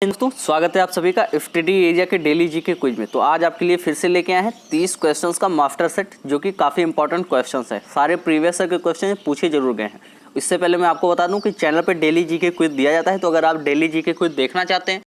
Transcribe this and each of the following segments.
दोस्तों स्वागत है आप सभी का एफटीडी एरिया के डेली जीके क्विज में। तो आज आपके लिए फिर से लेके आए हैं 30 क्वेश्चंस का मास्टर सेट, जो कि काफ़ी इंपॉर्टेंट क्वेश्चंस है। सारे प्रीवियस ईयर के क्वेश्चन पूछे जरूर गए हैं। इससे पहले मैं आपको बता दूं कि चैनल पर डेली जीके क्विज दिया जाता है, तो अगर आप डेली जीके क्विज देखना चाहते हैं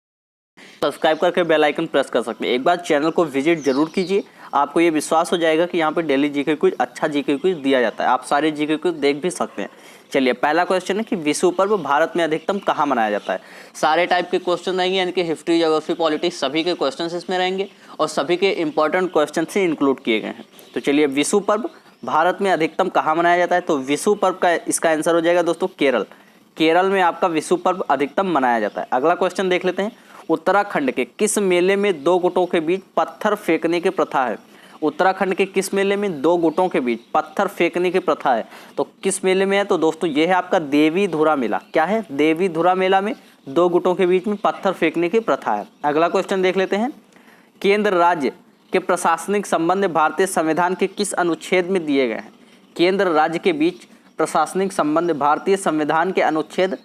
सब्सक्राइब करके बेल आइकन प्रेस कर सकते हैं। एक बार चैनल को विजिट जरूर कीजिए, आपको ये विश्वास हो जाएगा कि यहाँ पे डेली जीके क्विज अच्छा जीके क्विज दिया जाता है। आप सारे जीके क्विज देख भी सकते हैं। चलिए, पहला क्वेश्चन है कि विश्व पर्व भारत में अधिकतम कहाँ मनाया जाता है। सारे टाइप के क्वेश्चन रहेंगे, यानी कि हिस्ट्री, ज्योग्राफी, पॉलिटिक्स सभी के क्वेश्चन इसमें रहेंगे और सभी के इंपॉर्टेंट क्वेश्चन से इंक्लूड किए गए हैं। तो चलिए, विश्व पर्व भारत में अधिकतम कहाँ मनाया जाता है। तो विश्व पर्व का इसका आंसर हो जाएगा दोस्तों केरल। केरल में आपका विश्व पर्व अधिकतम मनाया जाता है। अगला क्वेश्चन देख लेते हैं। उत्तराखंड के किस मेले में दो गुटों के बीच पत्थर फेंकने की प्रथा है। उत्तराखंड के किस मेले में दो गुटों के बीच पत्थर फेंकने की प्रथा है। तो किस मेले में है, तो दोस्तों ये है आपका देवी धुरा मेला। क्या है, देवी धुरा मेला में दो गुटों के बीच में पत्थर फेंकने की प्रथा है। अगला क्वेश्चन देख लेते हैं। केंद्र राज्य के प्रशासनिक संबंध भारतीय संविधान के किस अनुच्छेद में दिए गए हैं। केंद्र राज्य के बीच प्रशासनिक संबंध भारतीय संविधान के अनुच्छेद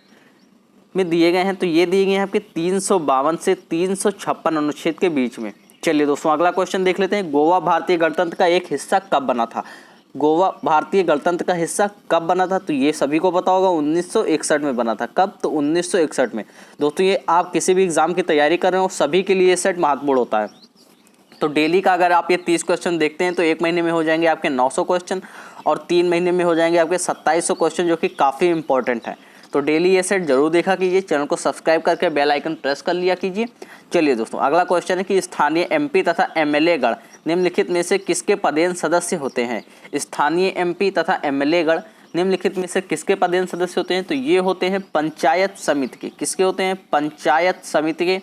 में दिए गए हैं। तो ये दिए गए हैं आपके 352 से 356 अनुच्छेद के बीच में। चलिए दोस्तों, अगला क्वेश्चन देख लेते हैं। गोवा भारतीय गणतंत्र का एक हिस्सा कब बना था। गोवा भारतीय गणतंत्र का हिस्सा कब बना था, तो ये सभी को पता होगा 1961 में बना था। कब, तो 1961 में। दोस्तों ये आप किसी भी एग्जाम की तैयारी कर रहे हो, सभी के लिए ये सेट महत्वपूर्ण होता है। तो डेली का अगर आप ये 30 क्वेश्चन देखते हैं तो एक महीने में हो जाएंगे आपके 900 क्वेश्चन और 3 महीने में हो जाएंगे आपके 2700 क्वेश्चन, जो कि काफ़ी इंपॉर्टेंट है। तो डेली ये सेट जरूर देखा कीजिए, चैनल को सब्सक्राइब करके बेल आइकन प्रेस कर लिया कीजिए। चलिए दोस्तों, अगला क्वेश्चन है कि स्थानीय एमपी तथा एमएलए गण निम्नलिखित में से किसके पदेन सदस्य होते हैं। स्थानीय एमपी तथा एमएलए गण निम्नलिखित में से किसके पदेन सदस्य होते हैं, तो ये होते हैं पंचायत समिति के। किसके होते हैं, पंचायत समिति के।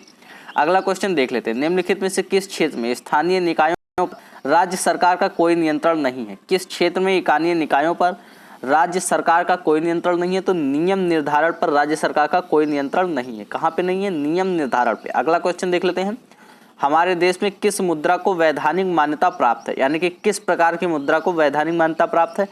अगला क्वेश्चन देख लेते हैं। निम्नलिखित में से किस क्षेत्र में स्थानीय निकायों पर राज्य सरकार का कोई नियंत्रण नहीं है। किस क्षेत्र में स्थानीय निकायों पर राज्य सरकार का कोई नियंत्रण नहीं है, तो नियम निर्धारण पर राज्य सरकार का कोई नियंत्रण नहीं है। कहाँ पे नहीं है, नियम निर्धारण पे। अगला क्वेश्चन देख लेते हैं। हमारे देश में किस मुद्रा को वैधानिक मान्यता प्राप्त है, यानी कि किस प्रकार की मुद्रा को वैधानिक मान्यता प्राप्त है।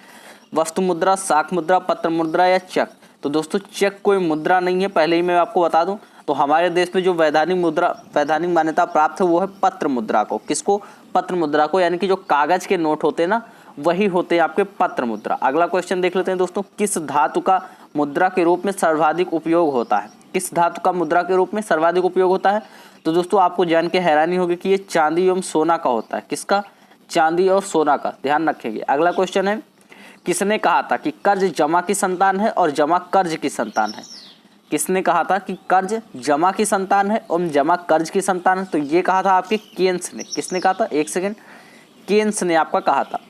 वस्तु मुद्रा, शाख मुद्रा, पत्र मुद्रा या चेक। तो दोस्तों चेक कोई मुद्रा नहीं है, पहले ही मैं आपको बता दूं। तो हमारे देश में जो वैधानिक मान्यता प्राप्त है वो है पत्र मुद्रा को। किसको, पत्र मुद्रा को, यानी कि जो कागज के नोट होते हैं ना, वही होते हैं आपके पत्र मुद्रा। अगला क्वेश्चन देख लेते हैं दोस्तों। किस धातु का मुद्रा के रूप में सर्वाधिक उपयोग होता है। किस धातु का मुद्रा के रूप में सर्वाधिक उपयोग होता है, तो दोस्तों आपको जान के हैरानी होगी कि ये चांदी एवं सोना का होता है। किसका, चांदी और सोना का, ध्यान रखेंगे। अगला क्वेश्चन है। किसने कहा था कि कर्ज जमा की संतान है और जमा कर्ज की संतान है। किसने कहा था कि कर्ज जमा की संतान है और जमा कर्ज की संतान है, तो ये कहा था आपके केन्स ने। किसने कहा था, एक सेकेंड, केन्स ने आपका कहा था।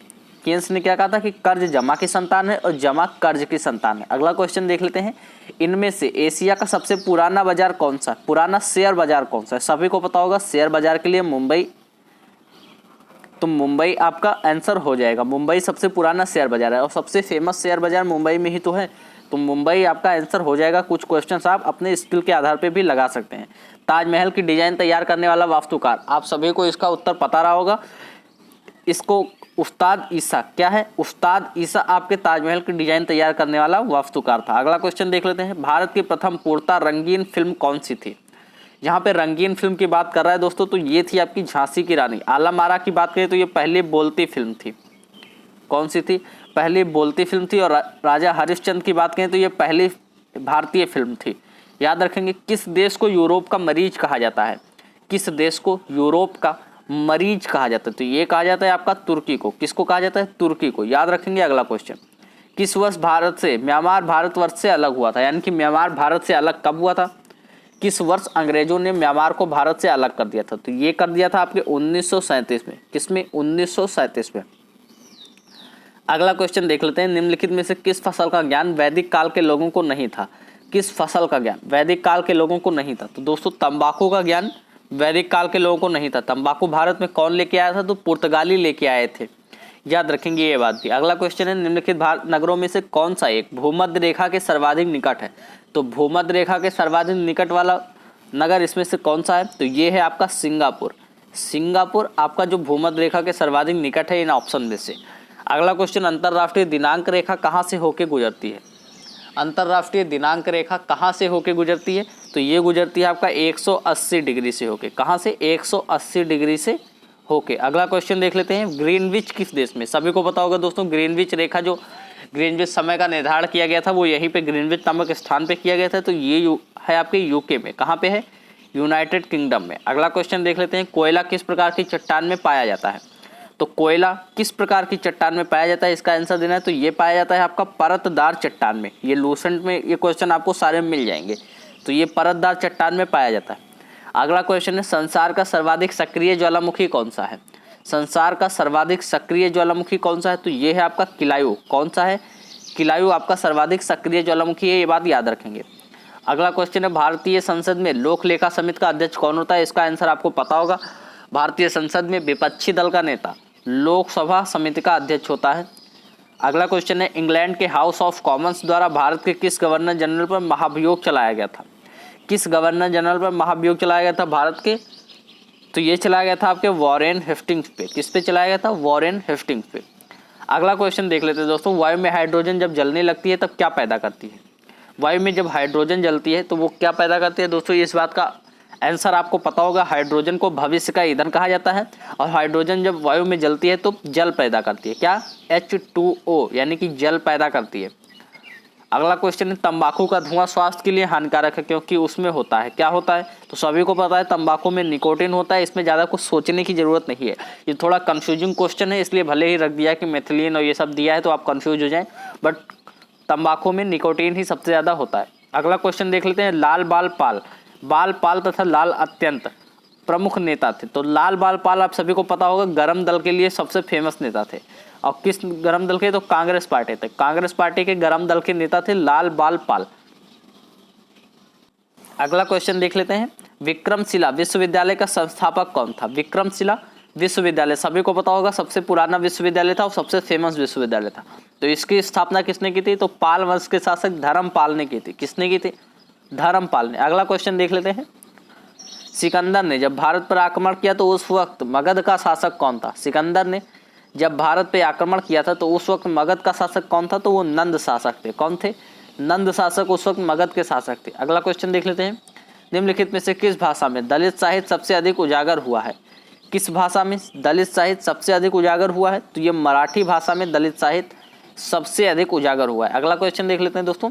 केन्स ने क्या कहा था कि कर्ज जमा की संतान है और जमा कर्ज की संतान है। अगला क्वेश्चन देख लेते हैं। इनमें से एशिया का सबसे पुराना बाजार कौन सा, पुराना शेयर बाजार कौन सा है। सभी को पता होगा शेयर बाजार के लिए मुंबई, तो मुंबई आपका आंसर हो जाएगा। मुंबई सबसे पुराना शेयर बाजार है और सबसे फेमस शेयर बाजार मुंबई में ही तो है, तो मुंबई आपका आंसर हो जाएगा। कुछ क्वेश्चंस आप अपने स्किल के आधार पे भी लगा सकते हैं। ताजमहल की डिजाइन तैयार करने वाला वास्तुकार, आप सभी को इसका उत्तर पता रहा होगा। इसको उस्ताद ईसा, क्या है, उस्ताद ईसा आपके ताजमहल की डिजाइन तैयार करने वाला वास्तुकार था। अगला क्वेश्चन देख लेते हैं। भारत की प्रथम पूर्णतः रंगीन फिल्म कौन सी थी। यहाँ पे रंगीन फिल्म की बात कर रहा है दोस्तों, तो ये थी आपकी झांसी की रानी। आलम आरा की बात करें तो ये पहली बोलती फिल्म थी। कौन सी थी, पहली बोलती फिल्म थी। और राजा हरिश्चंद्र की बात करें तो ये पहली भारतीय फिल्म थी। याद रखेंगे। किस देश को यूरोप का मरीज कहा जाता है। किस देश को यूरोप का मरीज कहा जाता है, तो ये कहा जाता है आपका तुर्की को। किसको कहा जाता है, तुर्की को। याद रखेंगे। अगला क्वेश्चन। किस वर्ष भारत से म्यांमार भारतवर्ष से अलग हुआ था, यानी कि म्यांमार भारत से अलग कब हुआ था। किस वर्ष अंग्रेजों ने म्यांमार को भारत से अलग कर दिया था, तो ये कर दिया था आपके 1937 में। किसमें, 1937 में। अगला क्वेश्चन देख लेते हैं। निम्नलिखित में से किस फसल का ज्ञान वैदिक काल के लोगों को नहीं था। किस फसल का ज्ञान वैदिक काल के लोगों को नहीं था, तो दोस्तों तंबाकू का ज्ञान वैदिक काल के लोगों को नहीं था। तंबाकू भारत में कौन लेके आया था, तो पुर्तगाली लेके आए थे। याद रखेंगे ये बात भी। अगला क्वेश्चन है। निम्नलिखित भारत नगरों में से कौन सा एक भूमध्य रेखा के सर्वाधिक निकट है। तो भूमध्य रेखा के सर्वाधिक निकट वाला नगर इसमें से कौन सा है, तो ये है आपका सिंगापुर। सिंगापुर आपका जो भूमध्य रेखा के सर्वाधिक निकट है इन ऑप्शन में से। अगला क्वेश्चन। अंतरराष्ट्रीय दिनांक रेखा कहाँ से होकर गुजरती है। अंतरराष्ट्रीय दिनांक रेखा कहाँ से होकर गुजरती है, तो ये गुजरती है आपका 180 डिग्री से होके। कहाँ से? 180 डिग्री से होके। अगला क्वेश्चन देख लेते हैं, ग्रीनविच किस देश में? सभी को पता होगा दोस्तों, ग्रीनविच रेखा, जो ग्रीनविच समय का निर्धारण किया गया था वो यहीं पे ग्रीनविच नामक स्थान पे किया गया था। तो ये है आपके यूके में। कहाँ पे है? यूनाइटेड किंगडम में। अगला क्वेश्चन देख लेते हैं, कोयला किस प्रकार की चट्टान में पाया जाता है? तो कोयला किस प्रकार की चट्टान में पाया जाता है, इसका आंसर देना है। तो ये पाया जाता है आपका परतदार चट्टान में। ये लूसेंट में ये क्वेश्चन आपको सारे मिल जाएंगे। तो ये परतदार चट्टान में पाया जाता है। अगला क्वेश्चन है, संसार का सर्वाधिक सक्रिय ज्वालामुखी कौन सा है? संसार का सर्वाधिक सक्रिय ज्वालामुखी कौन सा है? तो ये है आपका किलायु। कौन सा है? किलायु आपका सर्वाधिक सक्रिय ज्वालामुखी है, ये बात याद रखेंगे। अगला क्वेश्चन है, भारतीय संसद में लोक लेखा समिति का अध्यक्ष कौन होता है? इसका आंसर आपको पता होगा। भारतीय संसद में विपक्षी दल का नेता लोकसभा समिति का अध्यक्ष होता है। अगला क्वेश्चन है, इंग्लैंड के हाउस ऑफ कॉमन्स द्वारा भारत के किस गवर्नर जनरल पर महाभियोग चलाया गया था? किस गवर्नर जनरल पर महाभियोग चलाया गया था भारत के? तो ये चलाया गया था आपके वॉरेन हेस्टिंग्स पे। किस पे चलाया गया था? वॉरेन हेस्टिंग्स पे। अगला क्वेश्चन देख लेते हैं दोस्तों, वायु में हाइड्रोजन जब जलने लगती है तब क्या पैदा करती है? वायु में जब हाइड्रोजन जलती है तो वो क्या पैदा करती है? दोस्तों इस बात का आंसर आपको पता होगा। हाइड्रोजन को भविष्य का ईंधन कहा जाता है और हाइड्रोजन जब वायु में जलती है तो जल पैदा करती है। क्या? H2O, यानी कि जल पैदा करती है। अगला क्वेश्चन है, तंबाकू का धुआं स्वास्थ्य के लिए हानिकारक है क्योंकि उसमें होता है, क्या होता है? तो सभी को पता है तंबाकू में निकोटिन होता है। इसमें ज़्यादा कुछ सोचने की ज़रूरत नहीं है। ये थोड़ा कंफ्यूजिंग क्वेश्चन है, इसलिए भले ही रख दिया कि मेथिलीन और ये सब दिया है तो आप कंफ्यूज हो जाएं, बट तंबाकू में निकोटिन ही सबसे ज़्यादा होता है। अगला क्वेश्चन देख लेते हैं, लाल बाल पाल। बाल पाल तथा लाल अत्यंत प्रमुख नेता थे। तो लाल बाल पाल आप सभी को पता होगा गरम दल के लिए सबसे फेमस नेता थे। और किस गरम दल के? तो कांग्रेस पार्टी थे। कांग्रेस पार्टी के गरम दल के नेता थे लाल बाल पाल। अगला क्वेश्चन देख लेते हैं, विक्रमशिला विश्वविद्यालय का संस्थापक कौन था? विक्रमशिला विश्वविद्यालय सभी को पता होगा सबसे पुराना विश्वविद्यालय था और सबसे फेमस विश्वविद्यालय था। तो इसकी स्थापना किसने की थी? तो पाल वंश के शासक धर्मपाल ने की थी। किसने की थी? धर्मपाल ने। अगला क्वेश्चन देख लेते हैं, सिकंदर ने जब भारत पर आक्रमण किया तो उस वक्त मगध का शासक कौन था? सिकंदर ने जब भारत पे आक्रमण किया था तो उस वक्त मगध का शासक कौन था? तो वो नंद शासक थे। कौन थे? नंद शासक उस वक्त मगध के शासक थे। अगला क्वेश्चन देख लेते हैं, निम्नलिखित में से किस भाषा में दलित साहित्य सबसे अधिक उजागर हुआ है? किस भाषा में दलित साहित्य सबसे अधिक उजागर हुआ है? तो ये मराठी भाषा में दलित साहित्य सबसे अधिक उजागर हुआ है। अगला क्वेश्चन देख लेते हैं दोस्तों,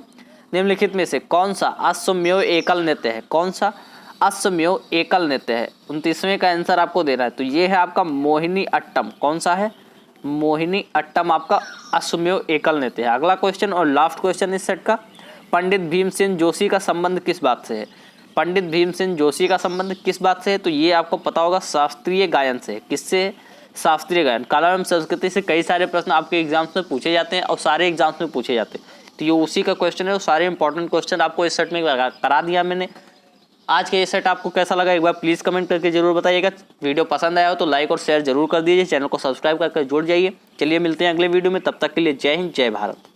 निम्नलिखित में से कौन सा अश्वमेव एकल नृत्य है? कौन सा अश्वमेव एकल नृत्य है? 29वें का आंसर आपको देना है। तो ये है आपका मोहिनी अट्टम। कौन सा है? मोहिनी अट्टम आपका अश्वमेव एकल नृत्य है। अगला क्वेश्चन और लास्ट क्वेश्चन इस सेट का, पंडित भीमसेन जोशी का संबंध किस बात से है? पंडित भीमसेन जोशी का संबंध किस बात से है? तो ये आपको पता होगा शास्त्रीय गायन से। किससे? शास्त्रीय गायन। कला एवं संस्कृति से कई सारे प्रश्न आपके एग्जाम्स में पूछे जाते हैं और सारे एग्जाम्स में पूछे जाते हैं। तो ये उसी का क्वेश्चन है और सारे इंपॉर्टेंट क्वेश्चन आपको इस सेट में करा दिया मैंने। आज का ये सेट आपको कैसा लगा एक बार प्लीज़ कमेंट करके जरूर बताइएगा। वीडियो पसंद आया हो तो लाइक और शेयर जरूर कर दीजिए। चैनल को सब्सक्राइब करके जुड़ जाइए। चलिए मिलते हैं अगले वीडियो में, तब तक के लिए जय हिंद जय भारत।